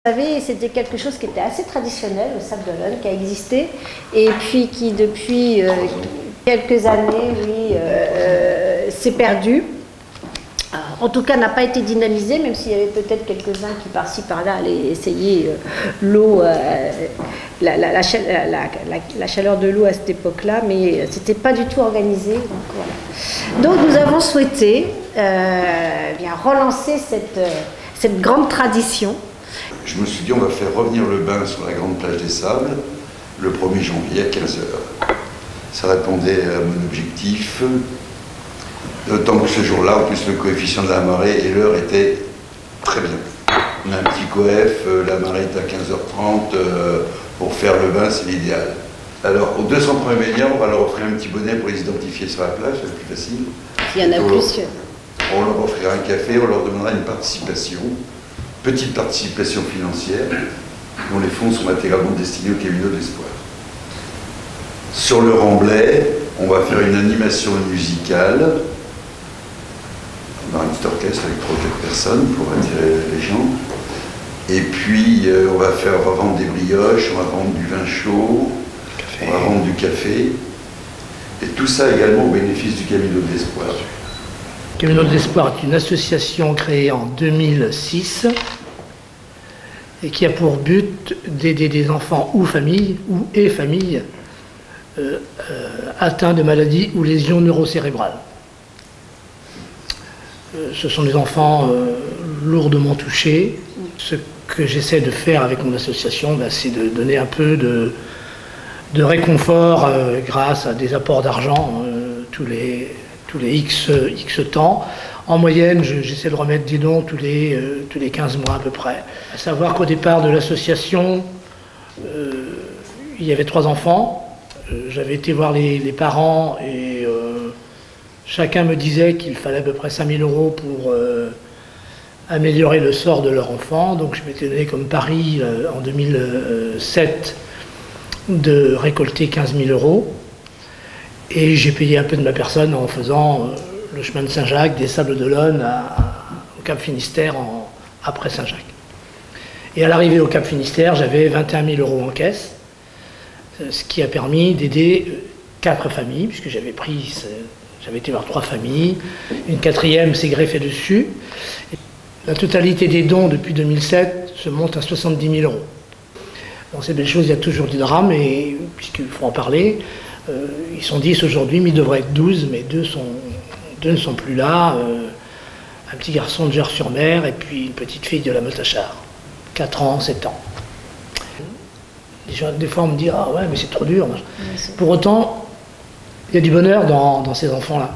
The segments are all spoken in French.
Vous savez, c'était quelque chose qui était assez traditionnel au Sable d'Olonne, qui a existé, et puis qui depuis quelques années, oui, s'est perdu. En tout cas, n'a pas été dynamisé, même s'il y avait peut-être quelques-uns qui par-ci par-là allaient essayer l'eau, la chaleur de l'eau à cette époque-là, mais c'était pas du tout organisé. Donc, voilà. Donc nous avons souhaité bien relancer cette grande tradition. Je me suis dit, on va faire revenir le bain sur la grande plage des Sables le 1er janvier à 15h. Ça répondait à mon objectif. D'autant que ce jour-là, en plus, le coefficient de la marée et l'heure étaient très bien. On a un petit coef, la marée est à 15h30. Pour faire le bain, c'est l'idéal. Alors, aux 200 premiers médias, on va leur offrir un petit bonnet pour les identifier sur la plage, c'est plus facile. Il y en a plusieurs. On leur offrira un café, on leur demandera une participation. Petite participation financière, dont les fonds sont intégralement destinés au Camino de l'Espoir. Sur le remblai, on va faire une animation musicale, dans un petit orchestre avec 3 ou 4 personnes pour attirer les gens. Et puis, on va vendre des brioches, on va vendre du vin chaud, on va vendre du café. Et tout ça également au bénéfice du Camino de l'Espoir. Camino de l'Espoir est une association créée en 2006 et qui a pour but d'aider des enfants ou familles atteints de maladies ou lésions neurocérébrales. Ce sont des enfants lourdement touchés. Ce que j'essaie de faire avec mon association, c'est de donner un peu de réconfort grâce à des apports d'argent tous les X temps. En moyenne, j'essaie de remettre des dons tous les 15 mois à peu près. À savoir qu'au départ de l'association, il y avait 3 enfants. J'avais été voir les parents et chacun me disait qu'il fallait à peu près 5 000 € pour améliorer le sort de leur enfant. Donc je m'étais donné comme pari en 2007 de récolter 15 000 €. Et j'ai payé un peu de ma personne en faisant le chemin de Saint-Jacques, des Sables d'Olonne au Cap Finistère après Saint-Jacques. Et à l'arrivée au Cap Finistère, j'avais 21 000 € en caisse, ce qui a permis d'aider 4 familles, puisque j'avais été voir 3 familles, une 4e s'est greffée dessus. La totalité des dons depuis 2007 se monte à 70 000 €. Dans ces belles choses, il y a toujours du drame, et puisqu'il faut en parler, ils sont 10 aujourd'hui, mais ils devraient être 12, mais 2 ne sont plus là. Un petit garçon de Gers-sur-Mer et puis une petite fille de la Motte-à-Char, 4 ans, 7 ans. Des fois, on me dit « Ah ouais, mais c'est trop dur. » Pour autant, il y a du bonheur dans ces enfants-là.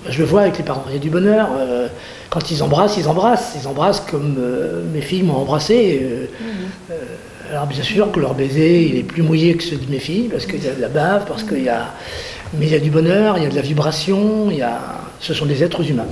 Je le vois avec les parents. Il y a du bonheur. Quand ils embrassent, ils embrassent. Ils embrassent comme mes filles m'ont embrassé. Alors bien sûr que leur baiser, il est plus mouillé que ceux de mes filles, parce qu'il y a de la bave, mais il y a du bonheur, il y a de la vibration, ce sont des êtres humains.